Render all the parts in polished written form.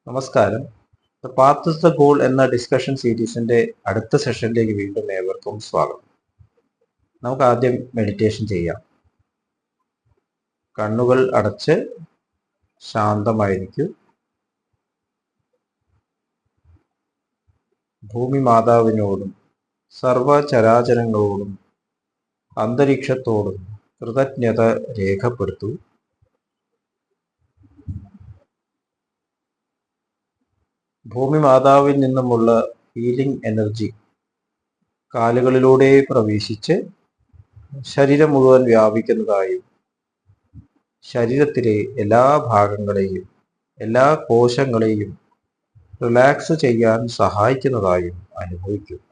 നമസ്കാരം. The path is the goal എന്ന discussion സീരീസിന്റെ അടുത്ത സെഷനിലേക്ക് വീണ്ടും ഏവർക്കും സ്വാഗതം. നമുക്ക് ആദ്യം മെഡിറ്റേഷൻ ചെയ്യാം. കണ്ണുകൾ അടച്ച് ശാന്തമായിരിക്കൂ. ഭൂമി മാതാവിനോടും സർവചരാചരങ്ങളോടും അന്തരീക്ഷത്തോടും കൃതജ്ഞത രേഖപ്പെടുത്തൂ. ഭൂമി മാതാവിൽ നിന്നുമുള്ള ഹീലിംഗ് എനർജി കാലുകളിലൂടെ പ്രവേശിച്ച് ശരീരം മുഴുവൻ വ്യാപിക്കുന്നതായും ശരീരത്തിലെ എല്ലാ ഭാഗങ്ങളെയും എല്ലാ കോശങ്ങളെയും റിലാക്സ് ചെയ്യാൻ സഹായിക്കുന്നതായും അനുഭവിക്കും.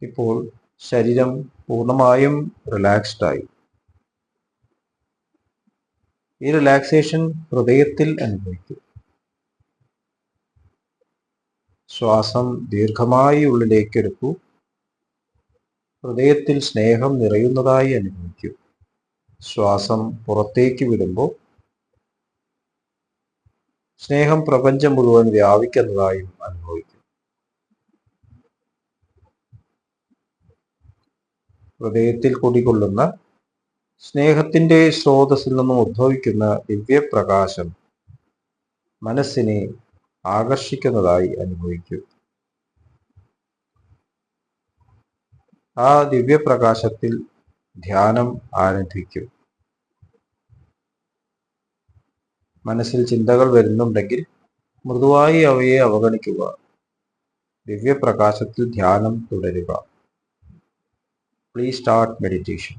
ഇപ്പോൾ ശരീരം പൂർണ്ണമായും റിലാക്സ്ഡ് ആയി. ഈ റിലാക്സേഷൻ ഹൃദയത്തിൽ അനുഭവിക്കും. ശ്വാസം ദീർഘമായി ഉള്ളിലേക്ക് എടുക്കൂ. ഹൃദയത്തിൽ സ്നേഹം നിറയുന്നതായി അനുഭവിക്കൂ. ശ്വാസം പുറത്തേക്ക് വിടുമ്പോൾ സ്നേഹം പ്രപഞ്ചം മുഴുവൻ വ്യാപിക്കുന്നതായും അനുഭവിക്കും. ഹൃദയത്തിൽ കുടികൊള്ളുന്ന സ്നേഹത്തിന്റെ സ്രോതസ്സിൽ നിന്നും ഉദ്ഭവിക്കുന്ന ദിവ്യപ്രകാശം മനസ്സിനെ ആകർഷിക്കുന്നതായി അനുഭവിക്കൂ. ആ ദിവ്യപ്രകാശത്തിൽ ധ്യാനം ആരംഭിക്കും. മനസ്സിൽ ചിന്തകൾ വരുന്നുണ്ടെങ്കിൽ മൃദുവായി അവയെ അവഗണിക്കുക. ദിവ്യപ്രകാശത്തിൽ ധ്യാനം തുടരുക. Please start meditation.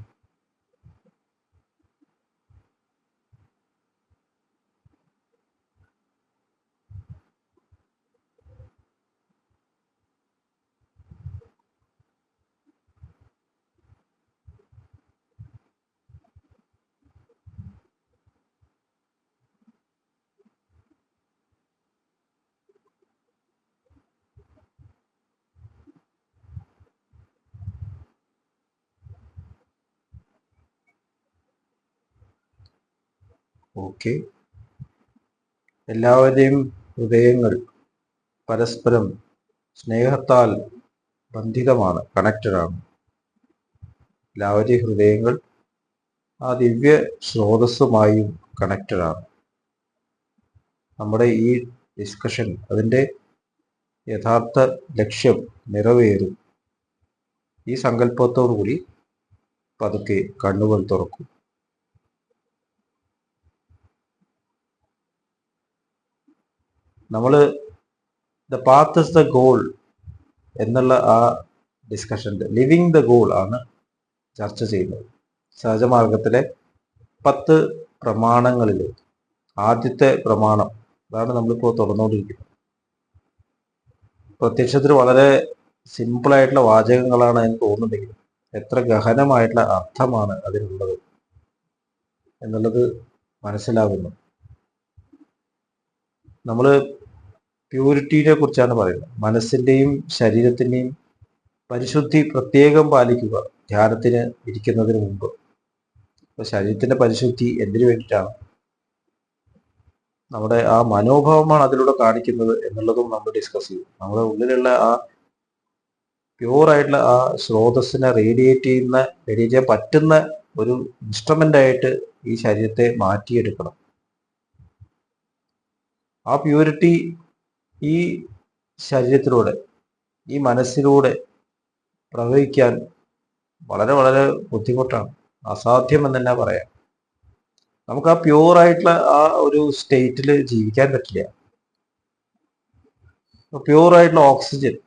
ഓക്കെ, എല്ലാവരുടെയും ഹൃദയങ്ങൾ പരസ്പരം സ്നേഹത്താൽ ബന്ധിതമാണ്, കണക്റ്റഡ് ആണ്. എല്ലാവരുടെയും ഹൃദയങ്ങൾ ആ ദിവ്യ സ്രോതസ്സുമായും കണക്റ്റഡ് ആണ്. നമ്മുടെ ഈ ഡിസ്കഷൻ അതിൻ്റെ യഥാർത്ഥ ലക്ഷ്യം നിറവേറും. ഈ സങ്കല്പത്തോടു കൂടി പതുക്കെ കണ്ണുകൾ തുറക്കും. നമ്മൾ the path is the goal എന്നുള്ള ആ ഡിസ്കഷൻ്റെ ലിവിങ് ദ ഗോൾ ആണ് ചർച്ച ചെയ്യുന്നത്. സഹജമാർഗത്തിലെ 10 പ്രമാണങ്ങളിൽ ആദ്യത്തെ പ്രമാണം അതാണ് നമ്മളിപ്പോൾ തുടർന്നുകൊണ്ടിരിക്കുന്നത്. പ്രത്യക്ഷത്തിൽ വളരെ സിമ്പിളായിട്ടുള്ള വാചകങ്ങളാണ് എന്ന് തോന്നുന്നുണ്ടെങ്കിലും എത്ര ഗഹനമായിട്ടുള്ള അർത്ഥമാണ് അതിനുള്ളത് എന്നുള്ളത് മനസ്സിലാകുന്നു. നമ്മൾ പ്യൂരിറ്റിയെ കുറിച്ചാണ് പറയുന്നത്. മനസ്സിൻ്റെയും ശരീരത്തിൻ്റെയും പരിശുദ്ധി പ്രത്യേകം പാലിക്കുക ധ്യാനത്തിന് ഇരിക്കുന്നതിന് മുമ്പ്. അപ്പോൾ ശരീരത്തിൻ്റെ പരിശുദ്ധി എന്തിനു വേണ്ടിയിട്ടാണ്? നമ്മുടെ ആ മനോഭാവമാണ് അതിലൂടെ കാണിക്കുന്നത് എന്നുള്ളതും നമ്മൾ ഡിസ്കസ് ചെയ്യും. നമ്മുടെ ഉള്ളിലുള്ള ആ പ്യൂറായിട്ടുള്ള ആ സ്രോതസ്സിനെ റേഡിയേറ്റ് ചെയ്യാൻ പറ്റുന്ന ഒരു ഇൻസ്ട്രുമെൻ്റ് ആയിട്ട് ഈ ശരീരത്തെ മാറ്റിയെടുക്കണം. ആ പ്യൂരിറ്റി ഈ ശരീരത്തിലൂടെ ഈ മനസ്സിലൂടെ പ്രവഹിക്കാൻ വളരെ വളരെ ബുദ്ധിമുട്ടാണ്, അസാധ്യം എന്ന് തന്നെ പറയാം. നമുക്ക് ആ പ്യൂറായിട്ടുള്ള ആ ഒരു സ്റ്റേറ്റിൽ ജീവിക്കാൻ പറ്റില്ല. പ്യൂറായിട്ടുള്ള ഓക്സിജൻ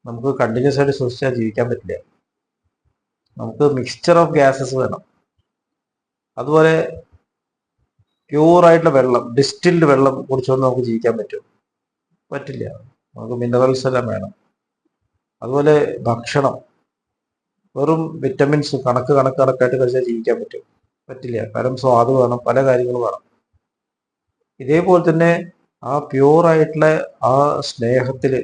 നമുക്ക് കണ്ടിന്യൂസ് ആയിട്ട് ശ്വസിച്ചാൽ ജീവിക്കാൻ പറ്റില്ല. നമുക്ക് മിക്സ്ചർ ഓഫ് ഗ്യാസസ് വേണം. അതുപോലെ പ്യൂറായിട്ടുള്ള വെള്ളം, ഡിസ്റ്റിൽഡ് വെള്ളം കുടിച്ചുകൊണ്ട് നമുക്ക് ജീവിക്കാൻ പറ്റും? പറ്റില്ല. നമുക്ക് മിനറൽസ് എല്ലാം വേണം. അതുപോലെ ഭക്ഷണം, വെറും വിറ്റമിൻസ് കണക്കായിട്ട് കഴിച്ചാൽ ജീവിക്കാൻ പറ്റും? പറ്റില്ല. കാരണം സ്വാദ് വേണം, പല കാര്യങ്ങളും വേണം. ഇതേപോലെ തന്നെ ആ പ്യൂറായിട്ടുള്ള ആ സ്നേഹത്തിൽ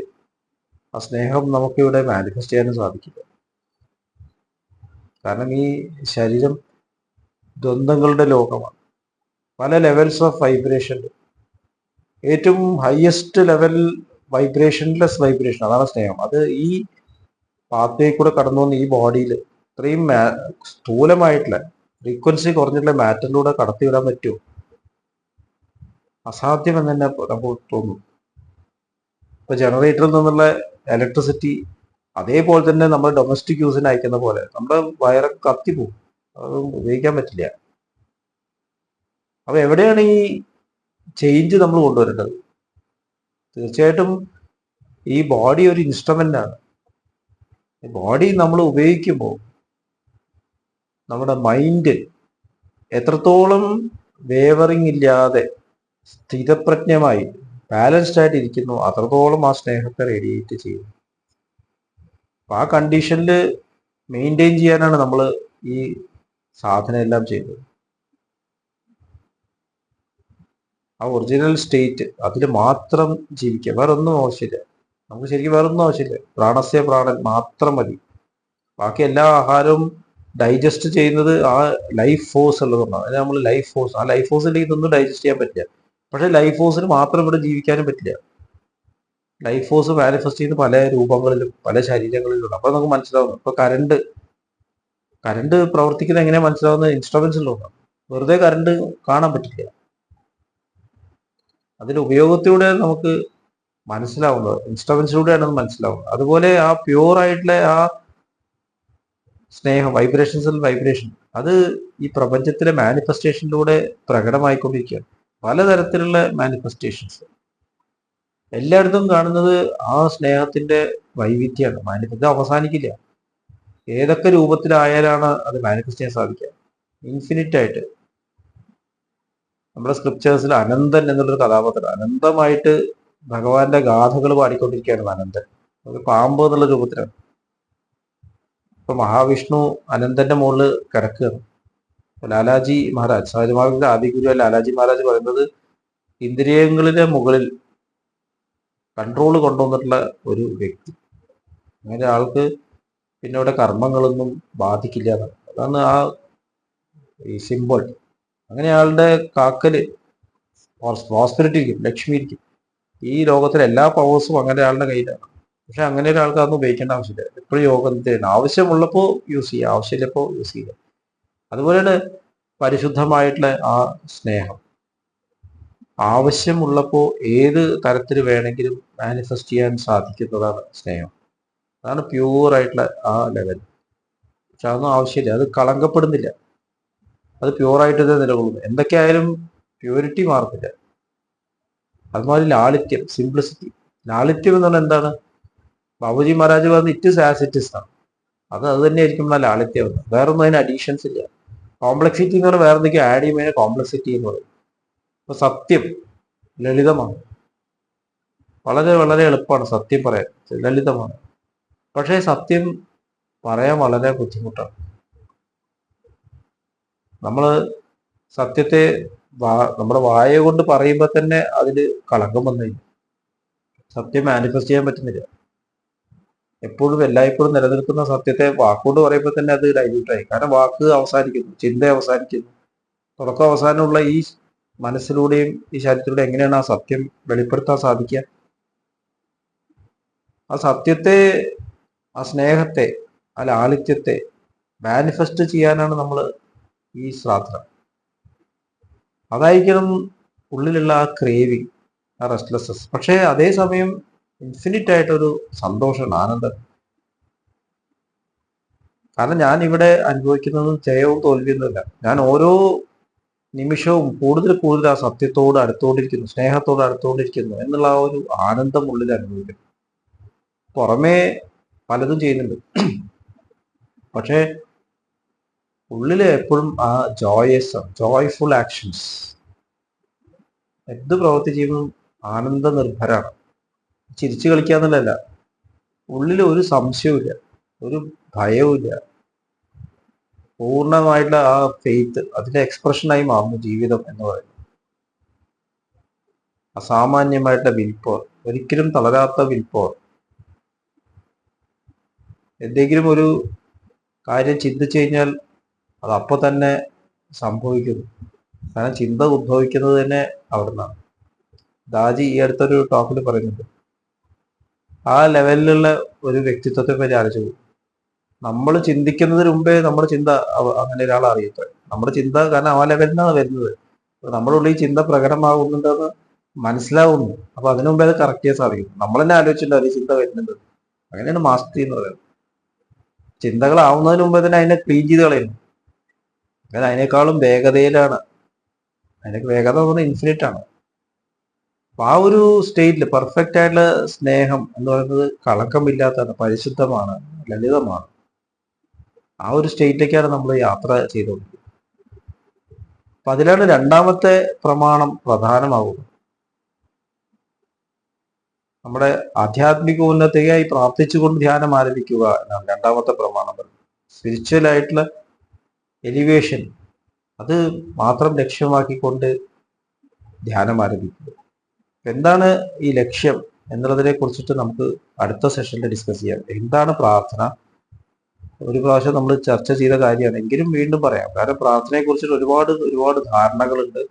ആ സ്നേഹം നമുക്കിവിടെ മാനിഫെസ്റ്റ് ചെയ്യാനും സാധിക്കില്ല. കാരണം ഈ ശരീരം ദ്വന്ദ്ങ്ങളുടെ ലോകമാണ്. പല ലെവൽസ് ഓഫ് വൈബ്രേഷൻ, ഏറ്റവും ഹയസ്റ്റ് ലെവൽ വൈബ്രേഷൻലെസ് വൈബ്രേഷൻ, അതാണ് സ്നേഹം. അത് ഈ പാത്തേ കൂടെ കടന്നു വന്ന് ഈ ബോഡിയിൽ ഇത്രയും സ്ഥൂലമായിട്ടുള്ള ഫ്രീക്വൻസി കുറഞ്ഞിട്ടുള്ള മാറ്ററിലൂടെ കടത്തിവിടാൻ പറ്റുമോ? അസാധ്യം എന്ന് തന്നെ നമുക്ക് തോന്നും. ഇപ്പൊ ജനറേറ്ററിൽ നിന്നുള്ള ഇലക്ട്രിസിറ്റി അതേപോലെ തന്നെ നമ്മൾ ഡൊമസ്റ്റിക് യൂസിന് അയക്കുന്ന പോലെ നമ്മുടെ വയറൊക്കെ കത്തിപ്പോവും, അത് ഉപയോഗിക്കാൻ പറ്റില്ല. അപ്പൊ എവിടെയാണ് ഈ ചേഞ്ച് നമ്മൾ കൊണ്ടുവരേണ്ടത്? തീർച്ചയായിട്ടും ഈ ബോഡി ഒരു ഇൻസ്ട്രുമെന്റ് ആണ്. ബോഡി നമ്മൾ ഉപയോഗിക്കുമ്പോൾ നമ്മുടെ മൈൻഡ് എത്രത്തോളം വേവറിങ് ഇല്ലാതെ സ്ഥിരപ്രജ്ഞമായി ബാലൻസ്ഡ് ആയിട്ട് ഇരിക്കുന്നു, അത്രത്തോളം ആ സ്നേഹത്തെ റേഡിയേറ്റ് ചെയ്യും. അപ്പൊ ആ കണ്ടീഷനിൽ മെയിൻറ്റെയിൻ ചെയ്യാനാണ് നമ്മൾ ഈ സാധന എല്ലാം ചെയ്യുന്നത്. ആ ഒറിജിനൽ സ്റ്റേറ്റ് അതിൽ മാത്രം ജീവിക്കുക, വേറെ ഒന്നും ആവശ്യമില്ല. നമുക്ക് ശരിക്കും വേറെ ഒന്നും ആവശ്യമില്ല. പ്രാണസ്യ പ്രാണൻ മാത്രം മതി. ബാക്കി എല്ലാ ആഹാരവും ഡൈജസ്റ്റ് ചെയ്യുന്നത് ആ ലൈഫ് ഫോഴ്സ് ഉള്ളതുകൊണ്ടാണ്. അതിന് നമ്മൾ ലൈഫ് ഫോഴ്സ്, ആ ലൈഫ് ഫോഴ്സിലേക്ക് ഇതൊന്നും ഡൈജസ്റ്റ് ചെയ്യാൻ പറ്റില്ല. പക്ഷെ ലൈഫ് ഫോഴ്സിന് മാത്രം ഇവിടെ ജീവിക്കാനും പറ്റില്ല. ലൈഫ് ഫോഴ്സ് മാനിഫെസ്റ്റ് ചെയ്യുന്ന പല രൂപങ്ങളിലും പല ശരീരങ്ങളിലും. അപ്പൊ നമുക്ക് മനസ്സിലാവുന്നു. ഇപ്പൊ കരണ്ട് പ്രവർത്തിക്കുന്നത് എങ്ങനെയാ മനസ്സിലാവുന്നത്? ഇൻസ്ട്രുമെന്റ്സിലുള്ളതാണ്. വെറുതെ കരണ്ട് കാണാൻ പറ്റില്ല. അതിന്റെ ഉപയോഗത്തിലൂടെ നമുക്ക് മനസ്സിലാവുന്നത്, ഇൻസ്ട്രുമെന്റ്സിലൂടെയാണ് അത് മനസ്സിലാവുന്നത്. അതുപോലെ ആ പ്യൂർ ആയിട്ടുള്ള ആ സ്നേഹം, വൈബ്രേഷൻ, അത് ഈ പ്രപഞ്ചത്തിലെ മാനിഫെസ്റ്റേഷനിലൂടെ പ്രകടമായിക്കൊണ്ടിരിക്കുകയാണ്. പലതരത്തിലുള്ള മാനിഫെസ്റ്റേഷൻസ് എല്ലായിടത്തും കാണുന്നത് ആ സ്നേഹത്തിന്റെ വൈവിധ്യമാണ്. ഇത് അവസാനിക്കില്ല. ഏതൊക്കെ രൂപത്തിലായാലാണ് അത് മാനിഫെസ്റ്റ് ചെയ്യാൻ സാധിക്കുക? ഇൻഫിനിറ്റ് ആയിട്ട്. നമ്മുടെ സ്ക്രിപ്റ്റേഴ്സിൽ അനന്തൻ എന്നുള്ളൊരു കഥാപാത്രം, അനന്തമായിട്ട് ഭഗവാന്റെ ഗാഥകൾ പാടിക്കൊണ്ടിരിക്കുകയാണ് അനന്തൻ. അത് പാമ്പ് എന്നുള്ള രൂപത്തിലാണ്. ഇപ്പൊ മഹാവിഷ്ണു അനന്തന്റെ മുകളിൽ കിടക്കുകയാണ്. ലാലാജി മഹാരാജ്, സഹജമാവിന്റെ ആദിഗുരു ലാലാജി മഹാരാജ് പറയുന്നത്, ഇന്ദ്രിയങ്ങളിലെ മുകളിൽ കൺട്രോൾ കൊണ്ടുവന്നിട്ടുള്ള ഒരു വ്യക്തി, അങ്ങനെ ആൾക്ക് പിന്നെ ഇവിടെ കർമ്മങ്ങളൊന്നും ബാധിക്കില്ല എന്നാണ്. അതാണ് ആ ഈ സിമ്പിൾ. അങ്ങനെ ആളുടെ കാക്കല് പ്രോസ്പെരിറ്റി ഇരിക്കും, ലക്ഷ്മി ഇരിക്കും. ഈ ലോകത്തിലെ എല്ലാ പവേഴ്സും അങ്ങനെ ആളുടെ കയ്യിലാണ്. പക്ഷെ അങ്ങനെ ഒരാൾക്ക് അതൊന്നും ഉപയോഗിക്കേണ്ട ആവശ്യമില്ല. എപ്പോഴും യോഗം ചെയ്യണം. ആവശ്യമുള്ളപ്പോൾ യൂസ് ചെയ്യുക, ആവശ്യമില്ലപ്പോൾ യൂസ് ചെയ്യുക. അതുപോലെയാണ് പരിശുദ്ധമായിട്ടുള്ള ആ സ്നേഹം. ആവശ്യമുള്ളപ്പോൾ ഏത് തരത്തിൽ വേണമെങ്കിലും മാനിഫെസ്റ്റ് ചെയ്യാൻ സാധിക്കുന്നതാണ് സ്നേഹം. അതാണ് പ്യൂർ ആയിട്ടുള്ള ആ ലെവൽ. പക്ഷെ അതൊന്നും ആവശ്യമില്ല, അത് കളങ്കപ്പെടുന്നില്ല, അത് പ്യൂറായിട്ട് തന്നെ നിലകൊള്ളുന്നു. എന്തൊക്കെയായാലും പ്യൂരിറ്റി മാറുന്നില്ല. അതുമാതിരി ലാളിത്യം, സിംപ്ലിസിറ്റി. ലാളിത്യം എന്ന് പറഞ്ഞാൽ എന്താണ്? ബാബുജി മഹാരാജ് പറഞ്ഞ it is as it is ആണ്. അത് തന്നെ ആയിരിക്കും ലാളിത്യം എന്ന്. വേറൊന്നും അതിന് അഡീഷൻസ് ഇല്ല. കോംപ്ലക്സിറ്റി എന്ന് പറഞ്ഞാൽ വേറെ എന്തൊക്കെയോ ആഡ് ചെയ്യുമ്പോൾ കോംപ്ലക്സിറ്റി എന്ന് പറയും. ഇപ്പൊ സത്യം ലളിതമാണ്, വളരെ വളരെ എളുപ്പമാണ് സത്യം പറയാൻ, ലളിതമാണ്. പക്ഷേ സത്യം പറയാൻ വളരെ ബുദ്ധിമുട്ടാണ്. നമ്മൾ സത്യത്തെ നമ്മുടെ വായ കൊണ്ട് പറയുമ്പോൾ തന്നെ അതില് കളങ്കം വന്നു കഴിഞ്ഞു. സത്യം മാനിഫെസ്റ്റ് ചെയ്യാൻ പറ്റുന്നില്ല. എപ്പോഴും എല്ലായ്പ്പോഴും നിലനിൽക്കുന്ന സത്യത്തെ വാക്കുകൊണ്ട് പറയുമ്പോൾ തന്നെ അത് ഡൈല്യൂട്ടായി. കാരണം വാക്ക് അവസാനിക്കുന്നു, ചിന്ത അവസാനിക്കുന്നു. തുടക്കം അവസാനമുള്ള ഈ മനസ്സിലൂടെയും ഈ ശരീരത്തിലൂടെ എങ്ങനെയാണ് ആ സത്യം വെളിപ്പെടുത്താൻ സാധിക്കുക? ആ സത്യത്തെ, ആ സ്നേഹത്തെ, ആ ലാളിത്യത്തെ മാനിഫെസ്റ്റ് ചെയ്യാനാണ് നമ്മൾ ഈ ശ്രാദ്ധം. അതായിരിക്കണം ഉള്ളിലുള്ള ആ ക്രേവിങ്, ആ റെസ്റ്റ്ലെസ്നെസ്. പക്ഷേ അതേസമയം ഇൻഫിനിറ്റ് ആയിട്ടൊരു സന്തോഷമാണ്, ആനന്ദം. കാരണം ഞാൻ ഇവിടെ അനുഭവിക്കുന്നത് ജയവും തോൽവിയൊന്നുമില്ല. ഞാൻ ഓരോ നിമിഷവും കൂടുതൽ കൂടുതൽ ആ സത്യത്തോട് അടുത്തുകൊണ്ടിരിക്കുന്നു, സ്നേഹത്തോട് അടുത്തുകൊണ്ടിരിക്കുന്നു എന്നുള്ള ആ ഒരു ആനന്ദം ഉള്ളിൽ അനുഭവിക്കുന്നു. പുറമേ പലതും ചെയ്യുന്നുണ്ട്, പക്ഷേ ഉള്ളിൽ എപ്പോഴും ആ ജോയ്ഫുൾ ആക്ഷൻസ്. എന്ത് പ്രവൃത്തി ചെയ്യുമ്പോൾ ആനന്ദ നിർഭരാണ്. ചിരിച്ചു കളിക്കാന്നുള്ളതല്ല, ഉള്ളിൽ ഒരു സംശയവുമില്ല, ഒരു ഭയവുമില്ല. പൂർണ്ണമായിട്ടുള്ള ആ ഫെയ്ത്ത്, അതിന്റെ എക്സ്പ്രഷനായി മാറുന്നു ജീവിതം എന്ന് പറയുന്നത്. അസാമാന്യമായിട്ടുള്ള വിൽ പവർ, ഒരിക്കലും തളരാത്ത വിൽ പവർ. എന്തെങ്കിലും ഒരു കാര്യം ചിന്തിച്ചു കഴിഞ്ഞാൽ അത് അപ്പോൾ തന്നെ സംഭവിക്കുന്നു. കാരണം ചിന്ത ഉദ്ഭവിക്കുന്നത് തന്നെ അവിടെ നിന്നാണ്. ദാജി ഈ അടുത്തൊരു ടോക്കിൽ പറയുന്നുണ്ട്, ആ ലെവലിലുള്ള ഒരു വ്യക്തിത്വത്തെ പറ്റി ആലോചിച്ചു പോകും. നമ്മൾ ചിന്തിക്കുന്നതിന് മുമ്പേ നമ്മുടെ ചിന്ത അങ്ങനെ ഒരാളെ അറിയട്ടെ. നമ്മുടെ ചിന്ത കാരണം ആ ലെവലിൽ നിന്നാണ് വരുന്നത്. നമ്മുടെ ഉള്ളിൽ ചിന്ത പ്രകടമാകുന്നുണ്ടെന്ന് മനസ്സിലാവുന്നു. അപ്പൊ അതിനു മുമ്പേ അത് കറക്റ്റ് ചെയ്യാൻ സാധിക്കും. നമ്മൾ തന്നെ ആലോചിച്ചിട്ടുണ്ട് അത് ചിന്ത വരുന്നുണ്ട്. അങ്ങനെയാണ് മാസ്റ്ററി എന്ന് പറയുന്നത്. ചിന്തകളാവുന്നതിന് മുമ്പേ തന്നെ അതിനെ ക്ലീൻ ചെയ്ത് കളയുന്നു. അങ്ങനെ അതിനേക്കാളും വേഗതയിലാണ്. അതിന്റെ വേഗത എന്ന് പറയുന്നത് ഇൻഫിനിറ്റ് ആണ്. അപ്പൊ ആ ഒരു സ്റ്റേറ്റിൽ പെർഫെക്റ്റ് ആയിട്ടുള്ള സ്നേഹം എന്ന് പറയുന്നത് കളങ്കമില്ലാത്തതാണ്, പരിശുദ്ധമാണ്, ലളിതമാണ്. ആ ഒരു സ്റ്റേറ്റിലേക്കാണ് നമ്മൾ യാത്ര ചെയ്തുകൊണ്ടിരിക്കുന്നത്. അപ്പൊ അതിലാണ് രണ്ടാമത്തെ പ്രമാണം പ്രധാനമാകുന്നത്. നമ്മുടെ ആധ്യാത്മിക ഉന്നതിയായി പ്രാർത്ഥിച്ചുകൊണ്ട് ധ്യാനം ആരംഭിക്കുക എന്നാണ് രണ്ടാമത്തെ പ്രമാണം പറയുന്നത്. സ്പിരിച്വൽ ആയിട്ടുള്ള എലിവേഷൻ അത് മാത്രം ലക്ഷ്യമാക്കിക്കൊണ്ട് ധ്യാനം ആരംഭിക്കുക. എന്താണ് ഈ ലക്ഷ്യം എന്നുള്ളതിനെ കുറിച്ചിട്ട് നമുക്ക് അടുത്ത സെഷനിൽ ഡിസ്കസ് ചെയ്യാം. എന്താണ് പ്രാർത്ഥന? ഒരു പ്രാവശ്യം നമ്മൾ ചർച്ച ചെയ്ത കാര്യമാണ്, എങ്കിലും വീണ്ടും പറയാം. കാരണം പ്രാർത്ഥനയെ കുറിച്ചിട്ട് ഒരുപാട് ധാരണകളുണ്ട്.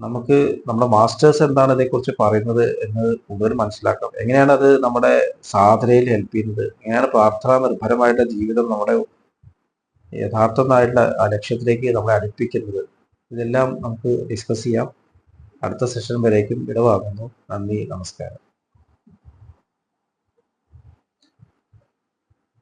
നമുക്ക് നമ്മുടെ മാസ്റ്റേഴ്സ് എന്താണ് ഇതിനെക്കുറിച്ച് പറയുന്നത് എന്ന് കൂടുതൽ മനസ്സിലാക്കാം. എങ്ങനെയാണ് അത് നമ്മുടെ സാധനയിൽ ഹെൽപ്പ് ചെയ്യുന്നത്, എങ്ങനെയാണ് പ്രാർത്ഥന നിർഭരമായിട്ടുള്ള ജീവിതം നമ്മുടെ യഥാർത്ഥമായിട്ടുള്ള ആ ലക്ഷ്യത്തിലേക്ക് നമ്മളെ അടുപ്പിക്കുന്നത്, ഇതെല്ലാം നമുക്ക് ഡിസ്കസ് ചെയ്യാം. അടുത്ത സെഷൻ വരേക്കും വിടവാങ്ങുന്നു. നന്ദി, നമസ്കാരം.